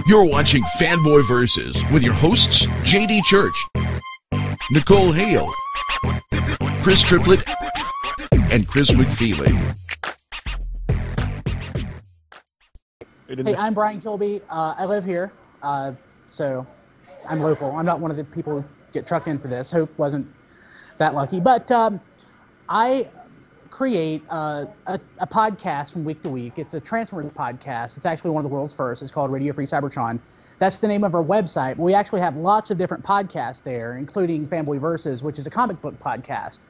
You're watching Fanboy Versus with your hosts, JD Church, Nicole Hale, Chris Triplett, and Chris McFeely. Hey, I'm Brian Kilby. I live here, so I'm local. I'm not one of the people who get trucked in for this. Hope wasn't that lucky. But I create a podcast from week to week. It's a Transformers podcast. It's actually one of the world's first. It's called Radio Free Cybertron. That's the name of our website. We actually have lots of different podcasts there, including Fanboy Versus, which is a comic book podcast.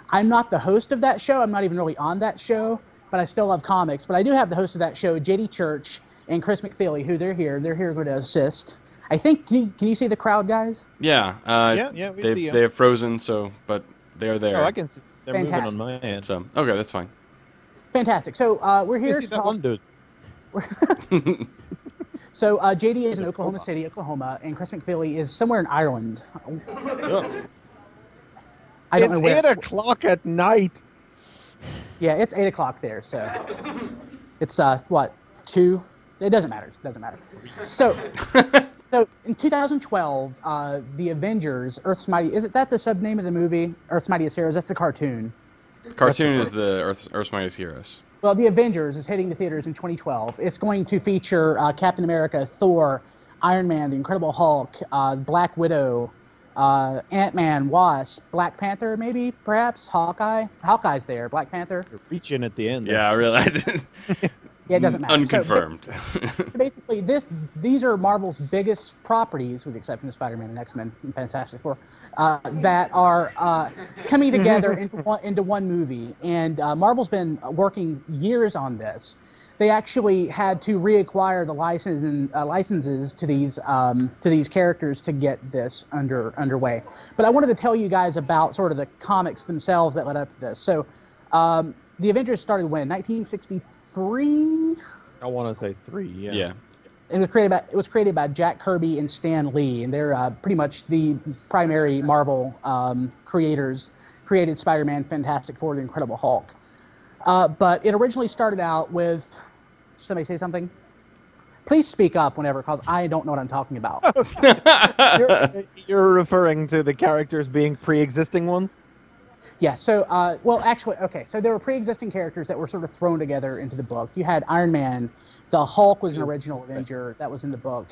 I'm not the host of that show. I'm not even really on that show, but I still love comics. But I do have the host of that show, JD Church, and Chris McFeely, who they're here. They're here to assist. I think, can you see the crowd, guys? Yeah. They have frozen, but they're there. Oh, I can see. They're Fantastic. moving on my end. So, okay, that's fine. Fantastic. So we're here to talk. One dude. So JD is in Oklahoma City, Oklahoma, and Chris McFeely is somewhere in Ireland. I don't know where. It's 8 o'clock at night. Yeah, it's 8 o'clock there, so it's what, 2? It doesn't matter. It doesn't matter. So in 2012, the Avengers, Earth's Mighty, is that the sub name of the movie? Earth's Mightiest Heroes. That's the cartoon. The cartoon is the Earth's Mightiest Heroes. Well, the Avengers is hitting the theaters in 2012. It's going to feature Captain America, Thor, Iron Man, the Incredible Hulk, Black Widow, Ant-Man, Wasp, Black Panther, maybe, perhaps, Hawkeye. Hawkeye's there. Black Panther. You're reaching at the end. Yeah, I realized. Yeah, it doesn't matter. Unconfirmed. So basically, these are Marvel's biggest properties, with the exception of Spider-Man and X-Men and Fantastic Four, that are coming together into one movie. And Marvel's been working years on this. They actually had to reacquire the licenses to these characters to get this underway. But I wanted to tell you guys about sort of the comics themselves that led up to this. So the Avengers started when? 1963. I want to say 3. Yeah. Yeah. It was created by Jack Kirby and Stan Lee, and they're pretty much the primary Marvel creators. Created Spider-Man, Fantastic Four, the Incredible Hulk. But it originally started out with. Somebody say something? Please speak up whenever, because I don't know what I'm talking about. You're referring to the characters being pre-existing ones? Yeah, so, well, actually, okay, so there were pre-existing characters that were sort of thrown together into the book. You had Iron Man, the Hulk was an original Avenger that was in the book.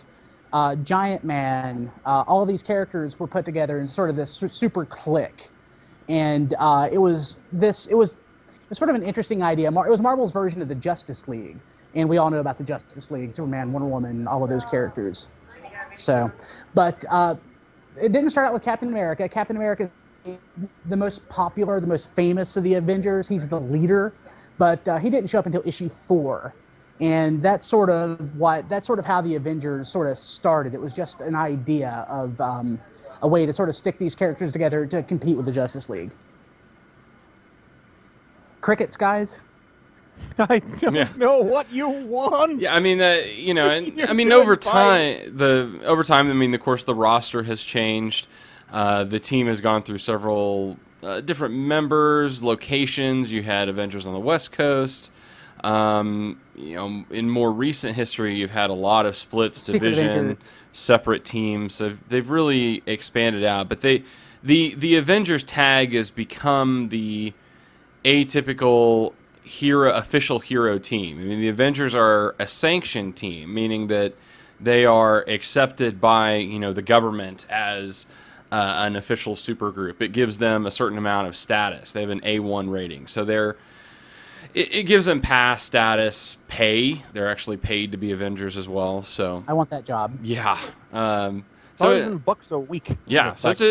Giant Man, all of these characters were put together in sort of this super clique. And it was sort of an interesting idea. It was Marvel's version of the Justice League. And we all know about the Justice League, Superman, Wonder Woman, all of those characters. So, but it didn't start out with Captain America. Captain America is the most popular, the most famous of the Avengers. He's the leader, but he didn't show up until issue 4. And that's sort of how the Avengers sort of started. It was just an idea of a way to sort of stick these characters together to compete with the Justice League. Crickets, guys. I don't know what you want. Yeah, I mean, over time, I mean, of course, the roster has changed. The team has gone through several different members, locations. You had Avengers on the West Coast. In more recent history, you've had a lot of splits, division, separate teams. So they've really expanded out. But the Avengers tag has become the atypical official hero team. I mean, the Avengers are a sanctioned team, meaning that they are accepted by the government as an official supergroup. It gives them a certain amount of status. They have an A1 rating, so it gives them pass status, pay. They're actually paid to be Avengers as well. So I want that job. Yeah. $1,000 a week. Yeah. So it's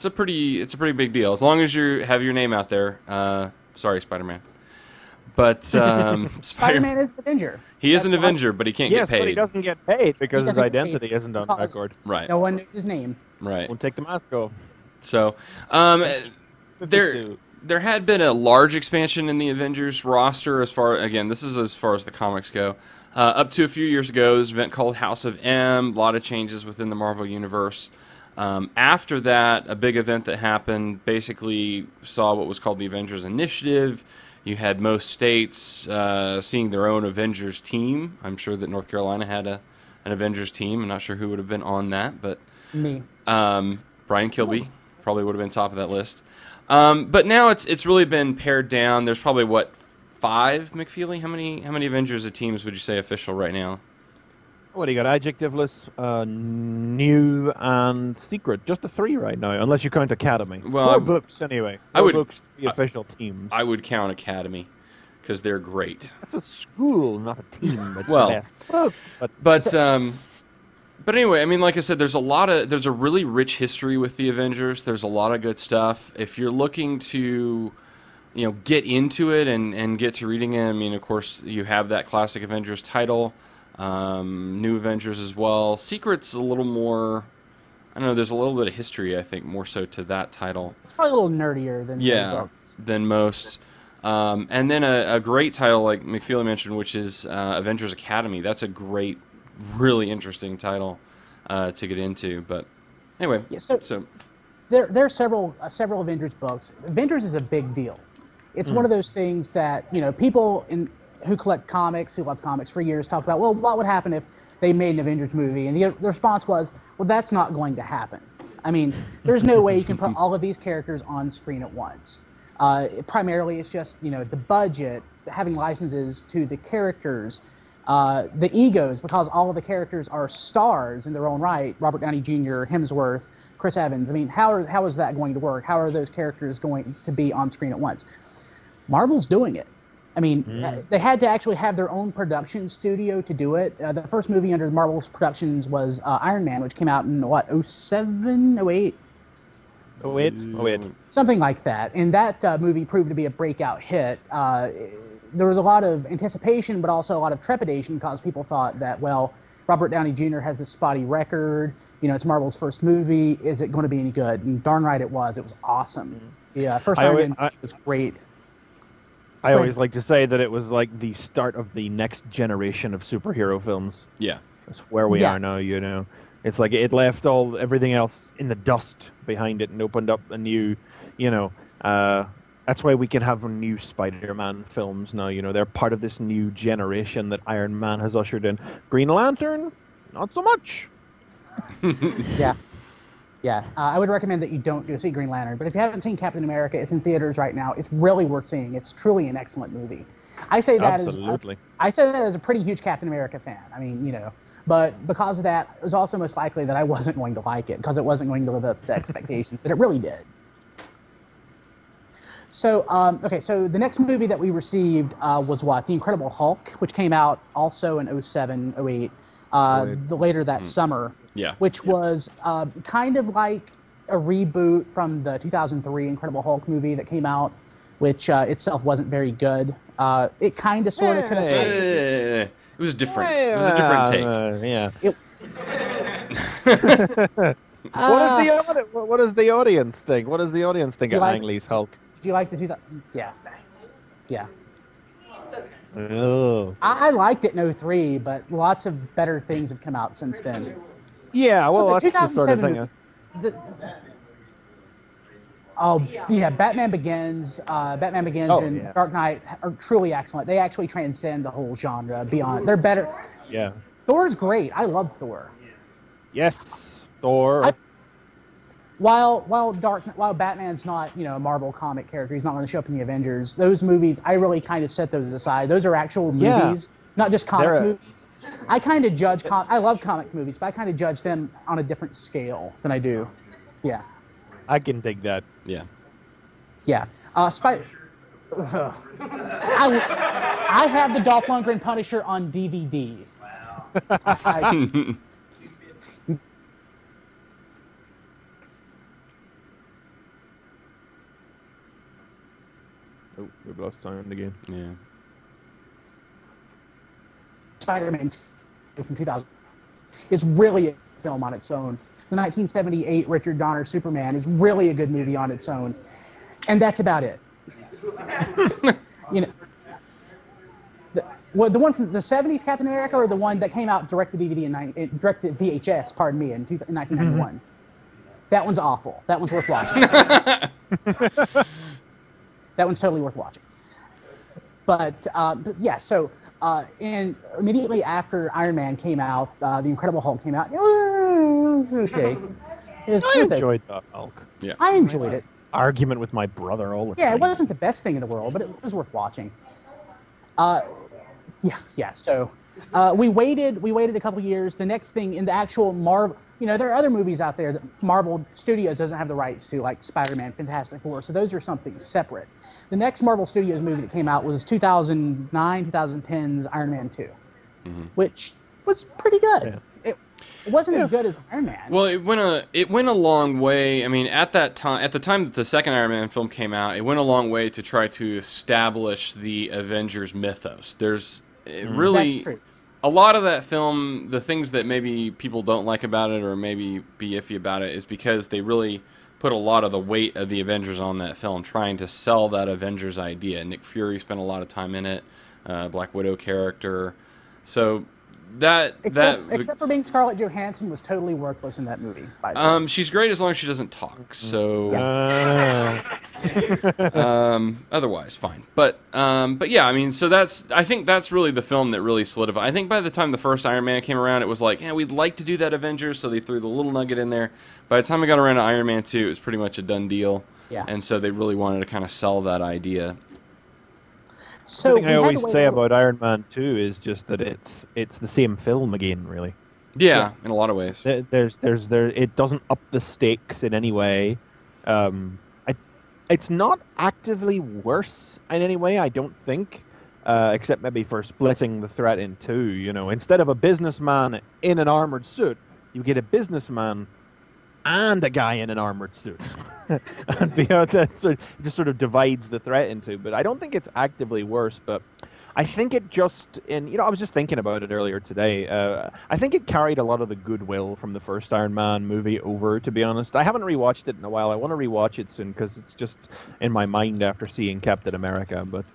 a pretty big deal as long as you have your name out there. Sorry, Spider-Man. But Spider-Man is an Avenger. He is an Avenger, but he can't get paid. But he doesn't get paid because his identity isn't on record. Right. No one knows his name. Right. Won't take the mask off. So, there had been a large expansion in the Avengers roster this is as far as the comics go. Up to a few years ago, there was an event called House of M, a lot of changes within the Marvel Universe. After that, a big event that happened basically saw what was called the Avengers Initiative. You had most states seeing their own Avengers team. I'm sure that North Carolina had an Avengers team. I'm not sure who would have been on that, but Me. Brian Kilby probably would have been top of that list. But now it's really been pared down. There's probably, what, 5, McFeely? How many Avengers teams would you say official right now? What do you got? Adjectiveless, new, and secret. Just the 3 right now, unless you count Academy. Well, 4 books anyway. 4 books to the official teams. I would count Academy because they're great. That's a school, not a team. But Well, but anyway, I mean, like I said, there's a really rich history with the Avengers. There's a lot of good stuff. If you're looking to, get into it and get to reading it, I mean, of course, you have that classic Avengers title, New Avengers as well. Secret's a little more, I don't know, there's a little bit of history, I think, more so to that title. It's probably a little nerdier than than most. And then a great title, like McFeely mentioned, which is Avengers Academy. That's a great, really interesting title to get into. But anyway, so there are several Avengers books. Avengers is a big deal. It's one of those things that people who collect comics, who love comics for years, talk about. Well, what would happen if they made an Avengers movie? And the response was, well, that's not going to happen. I mean, there's no way you can put all of these characters on screen at once. Primarily, it's just the budget, having licenses to the characters, the egos, because all of the characters are stars in their own right. Robert Downey Jr., Hemsworth, Chris Evans. I mean, how is that going to work? How are those characters going to be on screen at once? Marvel's doing it. I mean, they had to actually have their own production studio to do it. The first movie under Marvel's productions was Iron Man, which came out in, what, 07, 08? 08. Something like that. And that movie proved to be a breakout hit. There was a lot of anticipation, but also a lot of trepidation because people thought that, well, Robert Downey Jr. has this spotty record. It's Marvel's first movie. Is it going to be any good? And darn right it was. It was awesome. Yeah, first Iron Man was great. I always like to say that it was like the start of the next generation of superhero films. Yeah. That's where we are now, It's like it left everything else in the dust behind it and opened up a new, that's why we can have new Spider-Man films now, They're part of this new generation that Iron Man has ushered in. Green Lantern, not so much. Yeah. I would recommend that you don't go see Green Lantern. But if you haven't seen Captain America, it's in theaters right now. It's really worth seeing. It's truly an excellent movie. I say that as a pretty huge Captain America fan. I mean, but because of that, it was also most likely that I wasn't going to like it because it wasn't going to live up to expectations, but it really did. So, so the next movie that we received was what? The Incredible Hulk, which came out also in 07, 08, later that summer. Yeah. Which was kind of like a reboot from the 2003 Incredible Hulk movie that came out, which itself wasn't very good. It kind of sort of could have... It was different. It was a different take. What does the audience think? What does the audience think of Ang Lee's Hulk? Do you like the 2000? Yeah. Oh. I liked it in 03, but lots of better things have come out since then. Yeah, well, that's the sort of thing. Batman Begins, and Dark Knight are truly excellent. They actually transcend the whole genre beyond. They're better. Yeah. Thor's great. I love Thor. Yes, Thor. While Batman's not, a Marvel comic character, he's not going to show up in the Avengers. Those movies, I really kind of set those aside. Those are actual movies, not just comic movies. I kind of judge. I love comic movies, but I kind of judge them on a different scale than I do. Yeah. I can dig that. Yeah. Yeah. I have the Dolph Lundgren Punisher on DVD. Wow. Oh, we've lost sound again. Yeah. Spider-Man from 2000 is really a film on its own. The 1978 Richard Donner Superman is really a good movie on its own, and that's about it. The one from the 70s Captain America, or the one that came out direct to DVD and direct to VHS, pardon me, in 1991. That one's awful. That one's worth watching. That one's totally worth watching. But yeah, so And immediately after Iron Man came out, The Incredible Hulk came out. It was okay. I enjoyed that Hulk. Yeah. I enjoyed it. Argument with my brother all the time. Yeah, it wasn't the best thing in the world, but it was worth watching. So we waited a couple years. The next thing in the actual Marvel, there are other movies out there that Marvel Studios doesn't have the rights to, like Spider-Man, Fantastic Four. So those are something separate. The next Marvel Studios movie that came out was 2009, 2010's Iron Man 2, which was pretty good. Yeah. It wasn't as good as Iron Man. Well, it went a long way. I mean, at the time that the second Iron Man film came out, it went a long way to try to establish the Avengers mythos. There's really That's true. a lot of that film. The things that maybe people don't like about it or maybe be iffy about it is because they really put a lot of the weight of the Avengers on that film, trying to sell that Avengers idea. Nick Fury spent a lot of time in it. Black Widow character, so. Except for being Scarlett Johansson was totally worthless in that movie. By the way. She's great as long as she doesn't talk. So otherwise, fine. But yeah, I mean, so I think that's really the film that really solidified. I think by the time the first Iron Man came around, it was like, we'd like to do that Avengers, so they threw the little nugget in there. By the time we got around to Iron Man 2, it was pretty much a done deal. Yeah. And so they really wanted to kind of sell that idea. So the thing I always say about Iron Man 2 is just that it's the same film again, really. Yeah, in a lot of ways. It doesn't up the stakes in any way. It's not actively worse in any way, I don't think, except maybe for splitting the threat in two. Instead of a businessman in an armored suit, you get a businessman and a guy in an armored suit. And it just sort of divides the threat into. But I don't think it's actively worse, but I think it just, I was just thinking about it earlier today. I think it carried a lot of the goodwill from the first Iron Man movie over, to be honest. I haven't rewatched it in a while. I want to rewatch it soon because it's just in my mind after seeing Captain America. But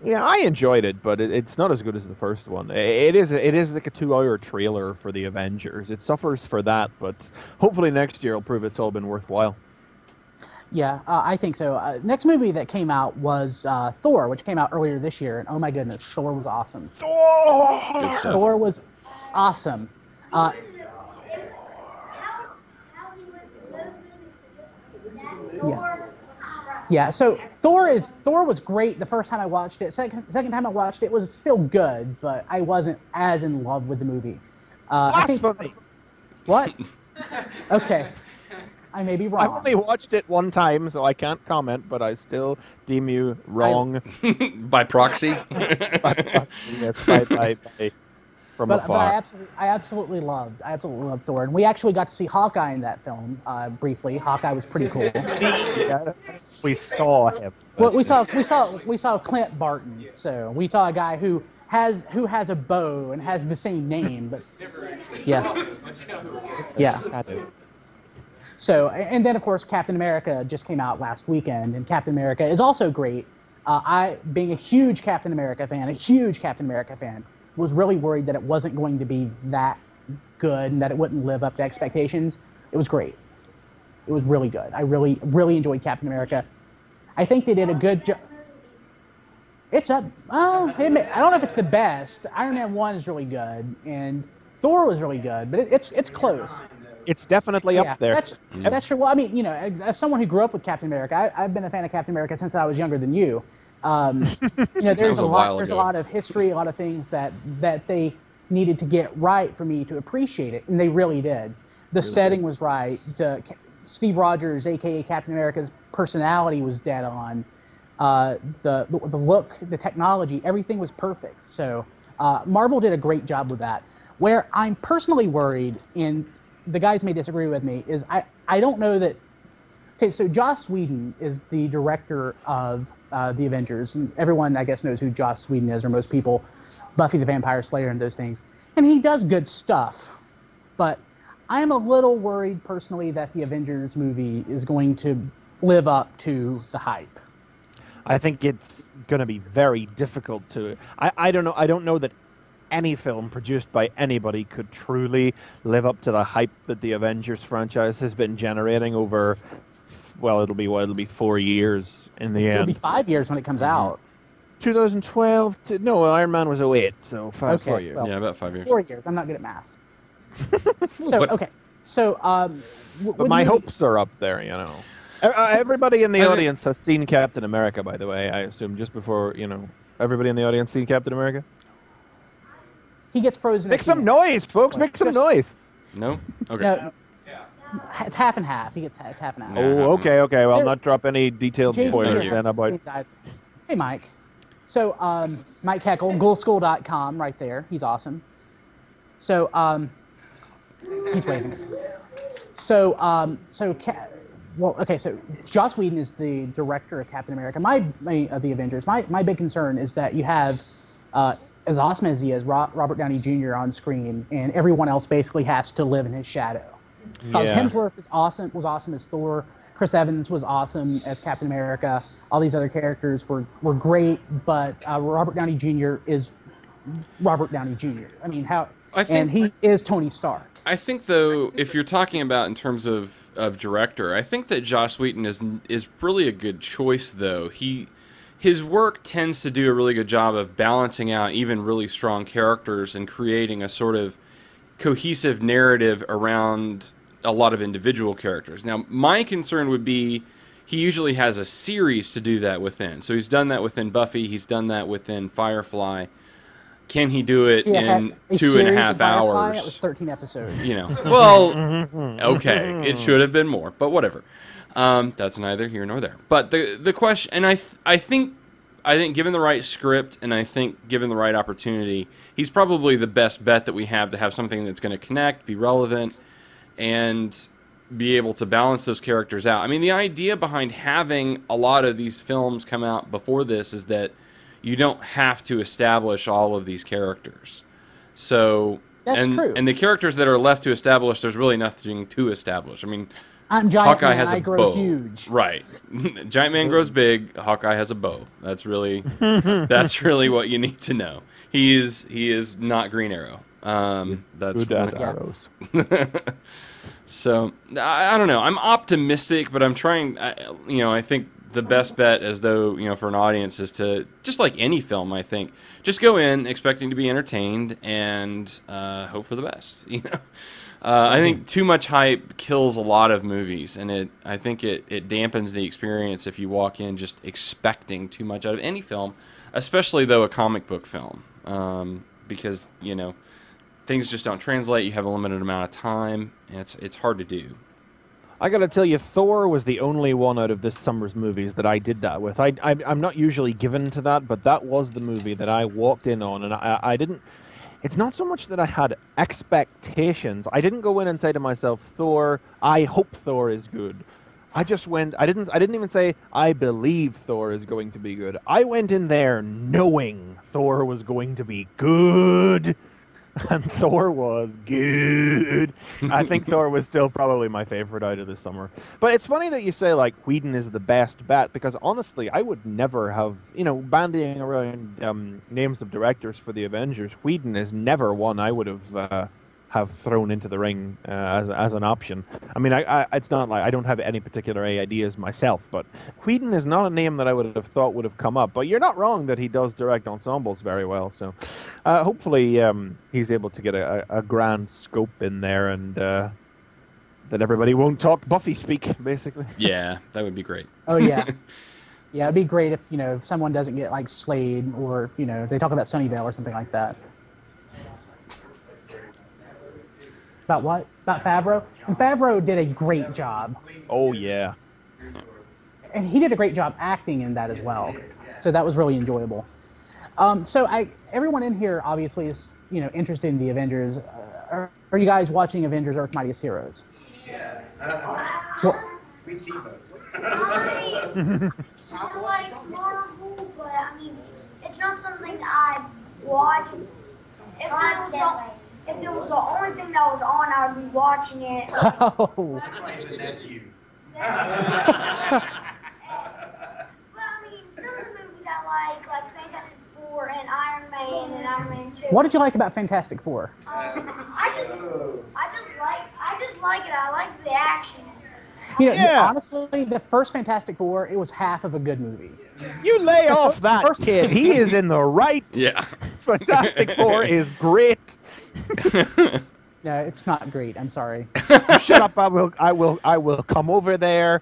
yeah, I enjoyed it, but it's not as good as the first one. It is like a 2-hour trailer for the Avengers. It suffers for that, but hopefully next year will prove it's all been worthwhile. Yeah, I think so. Next movie that came out was Thor, which came out earlier this year, and oh my goodness, Thor was awesome. Good stuff. Thor was awesome. Yes. Yeah, so Thor was great the first time I watched it. Second time I watched it was still good, but I wasn't as in love with the movie. What? Okay. I may be wrong. I've only watched it one time, so I can't comment, but I still deem you wrong. By proxy? From but afar. I absolutely loved Thor, and we actually got to see Hawkeye in that film briefly. Hawkeye was pretty cool. Yeah, we saw him. Well, we saw Clint Barton, so we saw a guy who has a bow and has the same name, but yeah. So, and then of course Captain America just came out last weekend, and Captain America is also great. I, being a huge Captain America fan, was really worried that it wasn't going to be that good and that it wouldn't live up to expectations. It was great. It was really good. I really, really enjoyed Captain America. I think they did a good job. I don't know if it's the best. Iron Man 1 is really good, and Thor was really good, but it's close. It's definitely up there. That's true. Well, I mean, as someone who grew up with Captain America, I've been a fan of Captain America since I was younger than you. There's a lot of history, a lot of things that they needed to get right for me to appreciate it, and they really did. The setting was right. Steve Rogers, aka Captain America's personality, was dead on. The look, the technology, everything was perfect. So Marvel did a great job with that. Where I'm personally worried, and the guys may disagree with me, is I don't know that. Okay, so Joss Whedon is the director of the Avengers, and everyone I guess knows who Joss Whedon is, or most people, Buffy the Vampire Slayer and those things, and he does good stuff, but I am a little worried personally that the Avengers movie is going to live up to the hype. I think it's going to be very difficult to. I don't know. I don't know that any film produced by anybody could truly live up to the hype that the Avengers franchise has been generating over. Well, it'll be 4 years in the end. It'll be 5 years when it comes out. 2012 to... No, Iron Man was 08, so 4 years. Well, Yeah, about 5 years. 4 years. I'm not good at math. So, okay. So, but my hopes are up there, you know. Everybody in the audience has seen Captain America, by the way, I assume, just before, you know. Everybody in the audience seen Captain America? He gets frozen. Make some noise, folks! Make some noise! No? Okay. No, it's half and half. It's half and half. Oh, okay. Well, not drop any detailed spoilers you. then about... Hey, Mike. So, Mike Heckle, GhoulSchool.com, right there. He's awesome. So, he's waving. So, so Joss Whedon is the director of Captain America. Of the Avengers. My big concern is that you have, as awesome as he is, Robert Downey Jr. on screen, and everyone else basically has to live in his shadow. Because Hemsworth was awesome as Thor. Chris Evans was awesome as Captain America. All these other characters were great, but Robert Downey Jr. is Robert Downey Jr. I mean, and he is Tony Stark. I think, though, if you're talking about in terms of director, I think that Joss Whedon is really a good choice, though. His work tends to do a really good job of balancing out even really strong characters and creating a sort of cohesive narrative around a lot of individual characters. Now, my concern would be he usually has a series to do that within. So he's done that within Buffy. He's done that within Firefly. Can he do it in 2.5 hours? It was 13 episodes. You know, well, okay, it should have been more, but whatever. That's neither here nor there. But the question, and I think given the right script and I think given the right opportunity, he's probably the best bet that we have to have something that's going to connect, be relevant, and be able to balance those characters out. I mean, the idea behind having a lot of these films come out before this is that you don't have to establish all of these characters. So that's true. And the characters that are left to establish, there's really nothing to establish. I mean, I'm Giant Hawkeye Man, has a I grow bow. huge. Right. Giant Man grows big, Hawkeye has a bow. That's really what you need to know. He is not Green Arrow. That's arrows. So I don't know. I'm optimistic, but I'm trying. I think the best bet, as though for an audience, is to just like any film. I think just go in expecting to be entertained and hope for the best. I think too much hype kills a lot of movies, and I think it dampens the experience if you walk in just expecting too much out of any film, especially though a comic book film, because things just don't translate. You have a limited amount of time, and it's hard to do. I gotta tell you, Thor was the only one out of this summer's movies that I did that with. I'm not usually given to that, but that was the movie that I walked in on, and I didn't... It's not so much that I had expectations. I didn't go in and say to myself, Thor, I hope Thor is good. I just went... I didn't even say, I believe Thor is going to be good. I went in there knowing Thor was going to be good. And Thor was good. I think Thor was still probably my favorite out of the summer. But it's funny that you say, like, Whedon is the best bet, because honestly, I would never have, bandying around names of directors for the Avengers, Whedon is never one I would have thrown into the ring as an option. I mean, it's not like I don't have any particular ideas myself, but Whedon is not a name that I would have thought would have come up. But you're not wrong that he does direct ensembles very well. So hopefully he's able to get a grand scope in there, and that everybody won't talk Buffy speak, basically. Yeah, that would be great. Oh yeah. Yeah, it'd be great if someone doesn't get like Slade, or they talk about Sunnyvale or something like that. About what? About Favreau? And Favreau did a great job. Oh, yeah. And he did a great job acting in that as well. So that was really enjoyable. Everyone in here obviously is, interested in the Avengers. Are you guys watching Avengers Earth's Mightiest Heroes? Yeah. We TiVo. I like Marvel, but I mean, it's not something I watch. If it was the only thing that was on, I would be watching it. Oh. That's why he's a nephew. But I mean, some of the movies I like Fantastic Four and Iron Man and Iron Man 2. What did you like about Fantastic Four? I just like it. I like the action. Honestly, the first Fantastic Four, it was half of a good movie. You lay off that kid. He is in the right. Yeah. Fantastic Four is great. No, it's not great. I'm sorry. Shut up! I will come over there.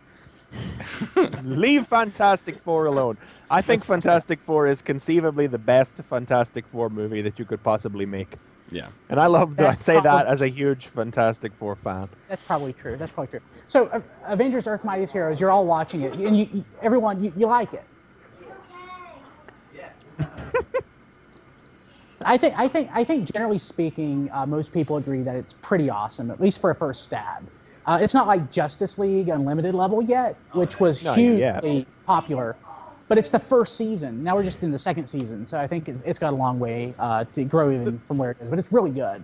Leave Fantastic Four alone. I think Fantastic Four is conceivably the best Fantastic Four movie that you could possibly make. Yeah. And I love to say that as a huge Fantastic Four fan. That's probably true. That's probably true. So, Avengers: Earth's Mightiest Heroes, you're all watching it, and everyone, you like it. I think generally speaking, most people agree that it's pretty awesome, at least for a first stab. It's not like Justice League Unlimited level yet, which was hugely popular, but it's the first season. Now we're just in the second season, so I think it's got a long way to grow even from where it is, but it's really good.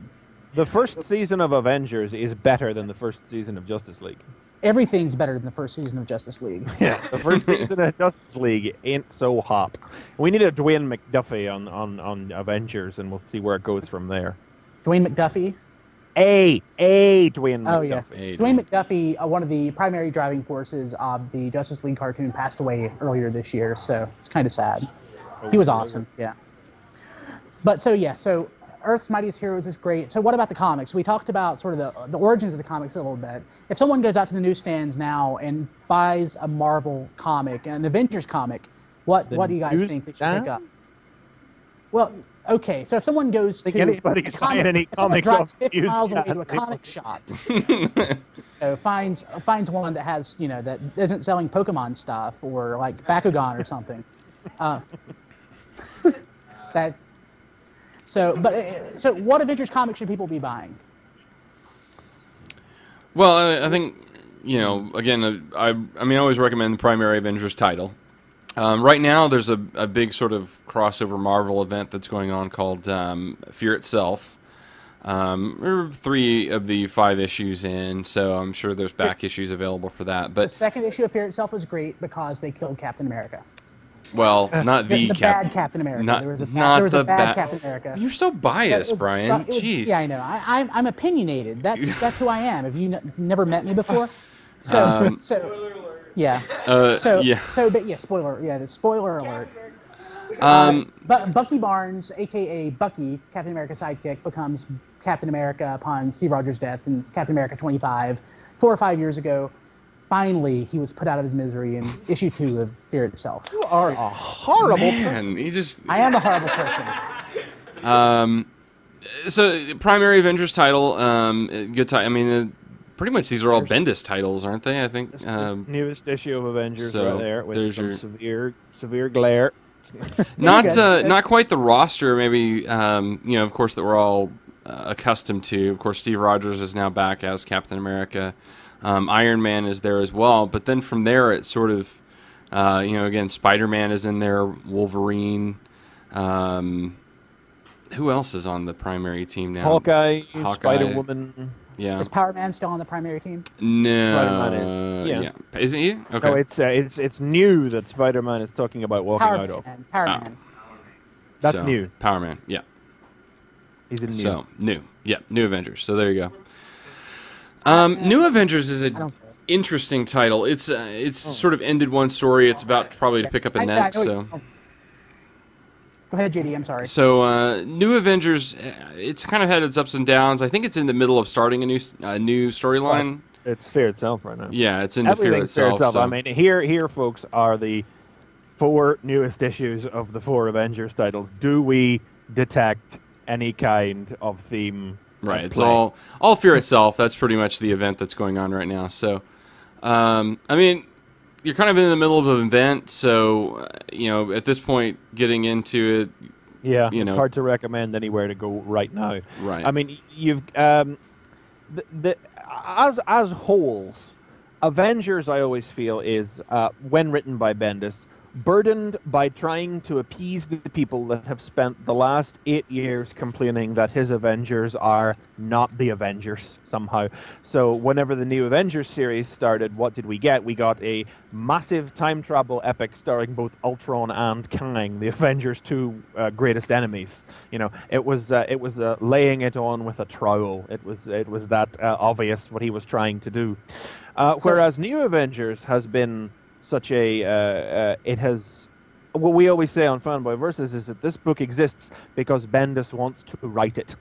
The first season of Avengers is better than the first season of Justice League. Everything's better than the first season of Justice League. Yeah, the first season of Justice League ain't so hot. We need a Dwayne McDuffie on Avengers, and we'll see where it goes from there. Dwayne McDuffie? Dwayne McDuffie. Oh, yeah. Dwayne McDuffie, one of the primary driving forces of the Justice League cartoon, passed away earlier this year, so it's kind of sad. He was awesome, yeah. But so Earth's Mightiest Heroes is great. So what about the comics? We talked about sort of the origins of the comics a little bit. If someone goes out to the newsstands now and buys a Marvel comic, an Avengers comic, what do you guys think they should pick up? Well, okay, so if someone goes to anybody's buying any comics drives 50 miles away to a comic shop, so finds one that has, that isn't selling Pokemon stuff or like Bakugan or something. So what Avengers comics should people be buying? Well, I think, again, I always recommend the primary Avengers title. Right now, there's a big sort of crossover Marvel event that's going on called Fear Itself. We're 3 of the 5 issues in, so I'm sure there's back issues available for that. But the second issue of Fear Itself was great because they killed Captain America. Well, not the bad Captain America. There was a bad Captain America. You're so biased, Brian. Jeez. Yeah, I know. I'm opinionated. That's who I am. Have you never met me before? So yeah. The spoiler alert. But Bucky Barnes, aka Bucky, Captain America's sidekick, becomes Captain America upon Steve Rogers' death in Captain America 25, 4 or 5 years ago. Finally, he was put out of his misery in issue 2 of Fear Itself. You are a horrible person. I am a horrible person. So, primary Avengers title, good title. I mean, pretty much these are all Bendis titles, aren't they? I think. Newest issue of Avengers so right there with there's some severe glare. Not quite the roster, maybe. Of course, that we're all accustomed to. Of course, Steve Rogers is now back as Captain America. Iron Man is there as well, but then from there it's sort of, again, Spider-Man is in there, Wolverine. Who else is on the primary team now? Hawkeye. Spider-Woman. Yeah. Is Power Man still on the primary team? No. Yeah. Isn't he? Okay. No, it's new that Spider-Man is talking about walking out of. Power Man. That's new. Power Man. Yeah. He's in new. So new. Yeah. New Avengers. So there you go. New Avengers is an interesting title. It's sort of ended one story. It's about probably to pick up a next. So go ahead, JD. I'm sorry. So New Avengers, it's kind of had its ups and downs. I think it's in the middle of starting a new storyline. It's Fear Itself right now. Yeah, it's into Fear Itself. So. I mean, here, folks, are the 4 newest issues of the 4 Avengers titles. Do we detect any kind of theme? Right, it's all Fear Itself. That's pretty much the event that's going on right now. So, I mean, you're kind of in the middle of an event, so at this point, getting into it. Yeah, it's hard to recommend anywhere to go right now. Right. I mean, you've as wholes, Avengers, I always feel, is when written by Bendis, burdened by trying to appease the people that have spent the last 8 years complaining that his Avengers are not the Avengers somehow. So whenever the new Avengers series started, what did we get? We got a massive time travel epic starring both Ultron and Kang, the Avengers' 2 greatest enemies. It was laying it on with a trowel. It was that obvious what he was trying to do. Whereas New Avengers has been such a it has. What we always say on Fanboy Versus is that this book exists because Bendis wants to write it.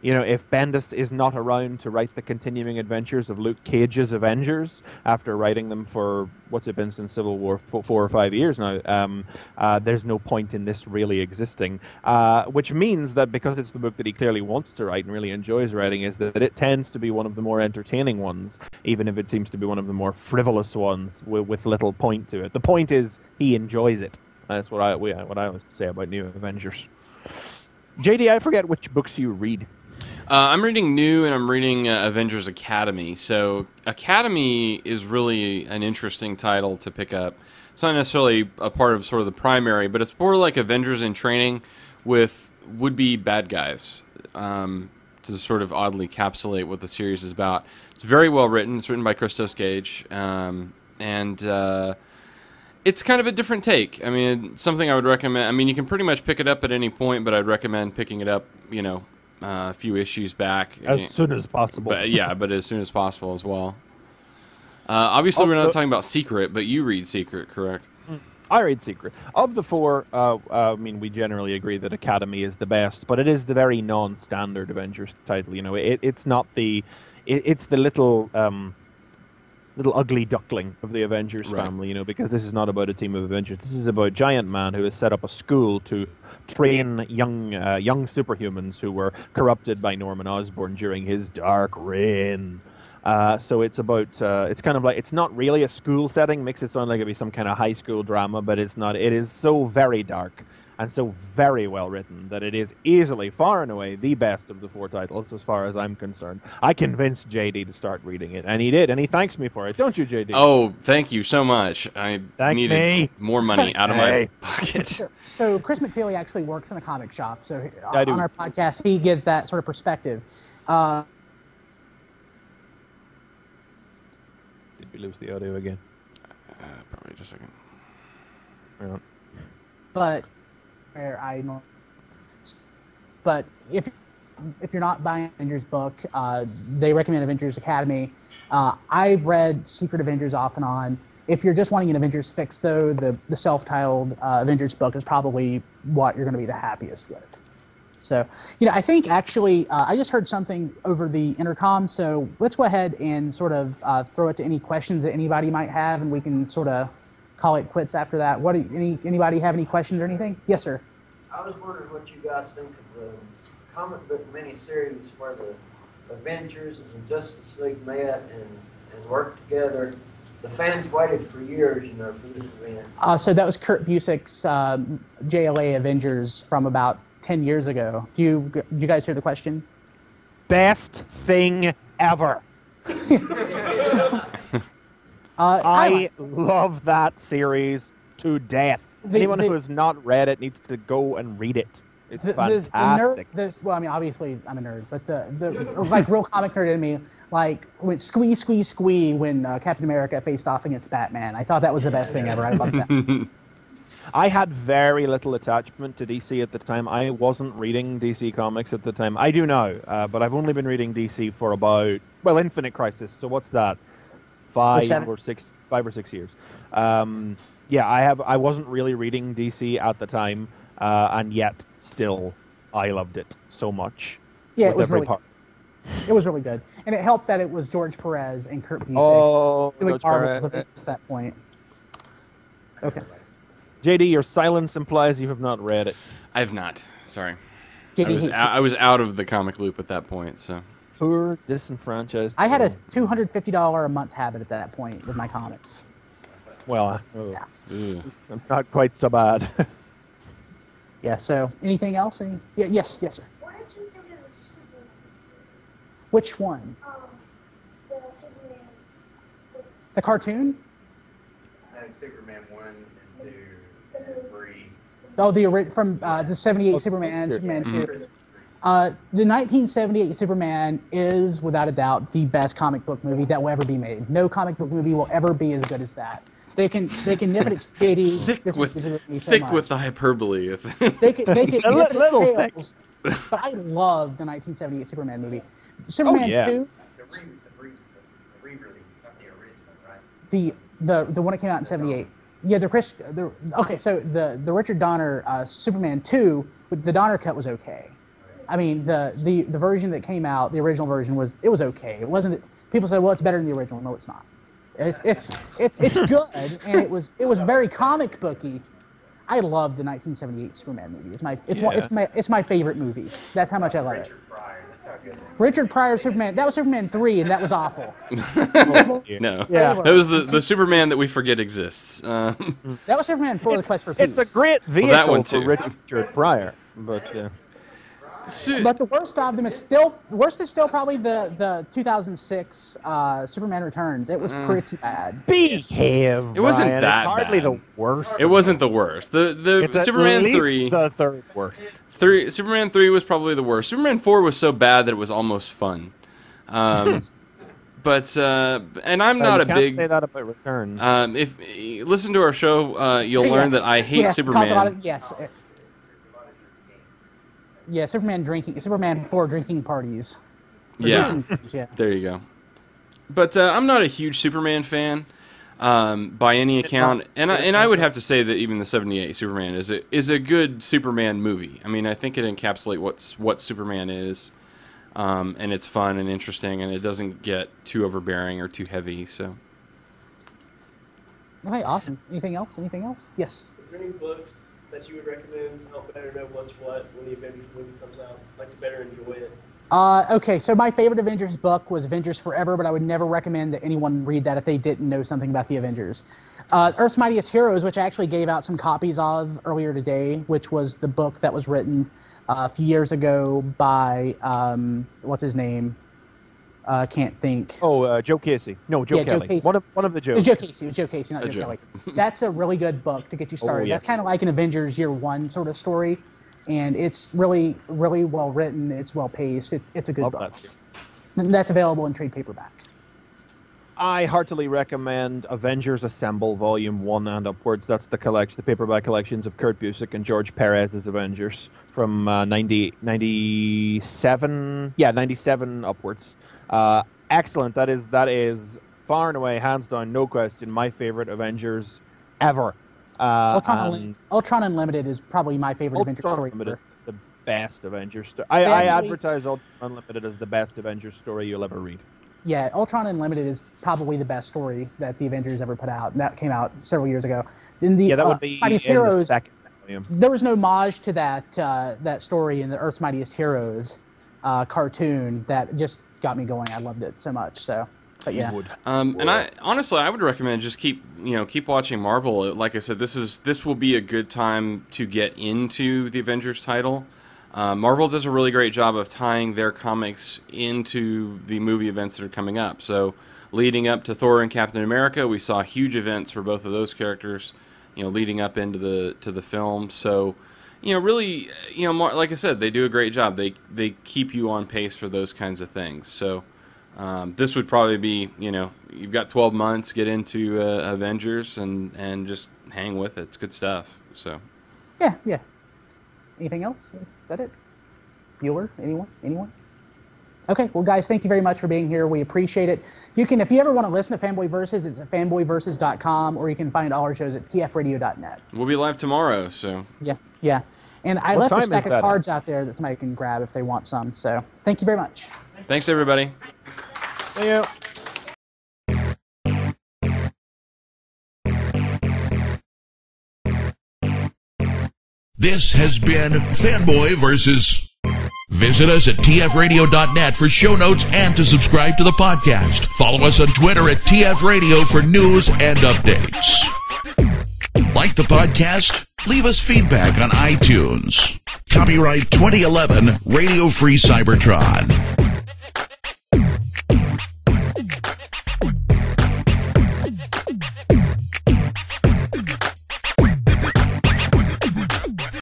You know, if Bendis is not around to write the continuing adventures of Luke Cage's Avengers after writing them for, what's it been since Civil War, 4 or 5 years now, there's no point in this really existing. Which means that because it's the book that he clearly wants to write and really enjoys writing, is that it tends to be one of the more entertaining ones, even if it seems to be one of the more frivolous ones with little point to it. The point is, he enjoys it. That's what I always say about New Avengers. JD, I forget which books you read. I'm reading New, and I'm reading Avengers Academy. So Academy is really an interesting title to pick up. It's not necessarily a part of sort of the primary, but it's more like Avengers in training with would-be bad guys, to sort of oddly encapsulate what the series is about. It's very well written. It's written by Christos Gage, and it's kind of a different take. I mean, something I would recommend. I mean, you can pretty much pick it up at any point, but I'd recommend picking it up, you know, a few issues back. As soon as possible. But as soon as possible as well. Obviously, we're not talking about Secret, but you read Secret, correct? I read Secret. Of the four, I mean, we generally agree that Academy is the best, but it is the very non-standard Avengers title. You know, it's not the... It's the little ugly duckling of the Avengers family, you know, because this is not about a team of Avengers. This is about Giant Man, who has set up a school to train young superhumans who were corrupted by Norman Osborn during his dark reign. So it's about, it's kind of like, it's not really a school setting, makes it sound like it'd be some kind of high school drama, but it's not. It is so very dark and so very well written that it is easily, far and away, the best of the four titles as far as I'm concerned. I convinced JD to start reading it, and he did, and he thanks me for it. Don't you, JD? Oh, thank you so much. I needed more money out of my pocket. So Chris McFeely actually works in a comic shop, so on our podcast, he gives that sort of perspective. Did we lose the audio again? Probably just a second. Yeah. But if you're not buying Avengers book, they recommend Avengers Academy. I've read Secret Avengers off and on. If you're just wanting an Avengers fix, though, the self-titled Avengers book is probably what you're going to be the happiest with. So, you know, I think actually I just heard something over the intercom, so let's go ahead and sort of throw it to any questions that anybody might have, and we can sort of call it quits after that. Anybody have any questions or anything? Yes, sir. I was wondering what you guys think of the comic book miniseries where the Avengers and Justice League met and worked together. The fans waited for years, you know, for this event. So that was Kurt Busiek's JLA Avengers from about 10 years ago. Did you guys hear the question? Best thing ever. I love that series to death. Anyone who has not read it needs to go and read it. It's fantastic. Well, I mean, obviously I'm a nerd, but the like real comic nerd in me, like went squee when Captain America faced off against Batman. I thought that was the best thing ever. I loved that. I had very little attachment to DC at the time. I wasn't reading DC comics at the time. I do now, but I've only been reading DC for about, well, Infinite Crisis. So what's that? 5 or 6 years. Yeah, I wasn't really reading DC at the time, and yet still I loved it so much. Yeah, it was really good, and it helped that it was George Perez and Kurt Busiek. Oh, George Perez at that point. Okay. JD, your silence implies you have not read it. I have not. Sorry. JD I was out of the comic loop at that point, so. Poor disenfranchised. I had a $250 a month habit at that point with my comics. Well, I'm not quite so bad. Yeah. So, anything else? Yes, sir. What did you think of the Superman? Which one? The Superman. The cartoon? Superman 1 and 2 and 3. Oh, from the 78 Superman, Superman 2. The 1978 Superman is, without a doubt, the best comic book movie that will ever be made. No comic book movie will ever be as good as that. They can nip it at JD. Thick with the hyperbole. They can a little thick. But I love the 1978 Superman movie. Superman 2. The re-release. the one that came out in '78. Yeah, okay. So the Richard Donner Superman 2, the Donner cut was okay. I mean, the version that came out, the original version was okay. It wasn't. People said, well, it's better than the original. No, it's not. It's good, and it was very comic booky. I love the 1978 Superman movie. It's my favorite movie. That's how much I love it. Richard Pryor Superman. That was Superman 3, and that was awful. No, Yeah. that was the Superman that we forget exists. That was Superman 4: The Quest for Peace. It's a great vehicle that one for too. Richard Pryor, but But the worst of them is still probably the 2006 Superman Returns. It was pretty bad. behave. It wasn't Brian. that It's hardly bad. the worst. It wasn't the worst. The It's Superman at least 3. the third worst. Superman 3 was probably the worst. Superman 4 was so bad that it was almost fun. But and I'm not a can't big. say that about Return. If listen to our show, you'll learn that I hate Superman. Yeah, Superman 4 drinking parties. Yeah, Yeah. there you go. But I'm not a huge Superman fan by any account, and I would have to say that even the '78 Superman is a good Superman movie. I mean, I think it encapsulates what Superman is, and it's fun and interesting, and it doesn't get too overbearing or too heavy. So. Okay, awesome. Anything else? Yes. Is there any books that you would recommend to help better know what's what when the Avengers movie comes out? Like to better enjoy it? Okay, so my favorite Avengers book was Avengers Forever, but I would never recommend that anyone read that if they didn't know something about the Avengers. Earth's Mightiest Heroes, which I actually gave out some copies of earlier today, which was the book that was written a few years ago by, what's his name? Can't think. Joe Casey. No, Joe Kelly. Joe Casey. One of the Joes. It was Joe Casey, not Joe Joe. Kelly. That's a really good book to get you started. yeah. That's kind of like an Avengers Year One sort of story, and it's really, really well written. It's well paced. It's a good Love book. that. And that's available in trade paperback. I heartily recommend Avengers Assemble Volume 1 and upwards. That's the paperback collections of Kurt Busiek and George Perez's Avengers from 97 upwards. Excellent. That is far and away, hands down, no question, my favorite Avengers ever. Ultron Unlimited is probably my favorite Avengers story Unlimited, ever. the best Avengers story. I advertise Ultron Unlimited as the best Avengers story you'll ever read. Yeah, Ultron Unlimited is probably the best story that the Avengers ever put out. And that came out several years ago. In the That would be Mightiest in the Heroes, second volume. there was no homage to that story in the Earth's Mightiest Heroes cartoon that just got me going. I loved it so much. So, but yeah. And I would recommend just keep watching Marvel. Like I said, this will be a good time to get into the Avengers title. Marvel does a really great job of tying their comics into the movie events that are coming up. So, leading up to Thor and Captain America, we saw huge events for both of those characters. Leading up into the film. So, really, like I said, they do a great job. They keep you on pace for those kinds of things. So, this would probably be, you've got 12 months, get into Avengers and just hang with it. It's good stuff. So. Yeah. Anything else? Is that it? Bueller? Anyone? Okay, well, guys, thank you very much for being here. We appreciate it. You can, if you ever want to listen to Fanboy Versus, it's at fanboyversus.com, or you can find all our shows at tfradio.net. We'll be live tomorrow, so. Yeah. And I What left a time stack is of that cards out there that somebody can grab if they want some. So, thank you very much. Thanks, everybody. See you. This has been Fanboy Versus. Visit us at tfradio.net for show notes and to subscribe to the podcast. Follow us on Twitter at tfradio for news and updates. Like the podcast? Leave us feedback on iTunes. Copyright 2011 Radio Free Cybertron.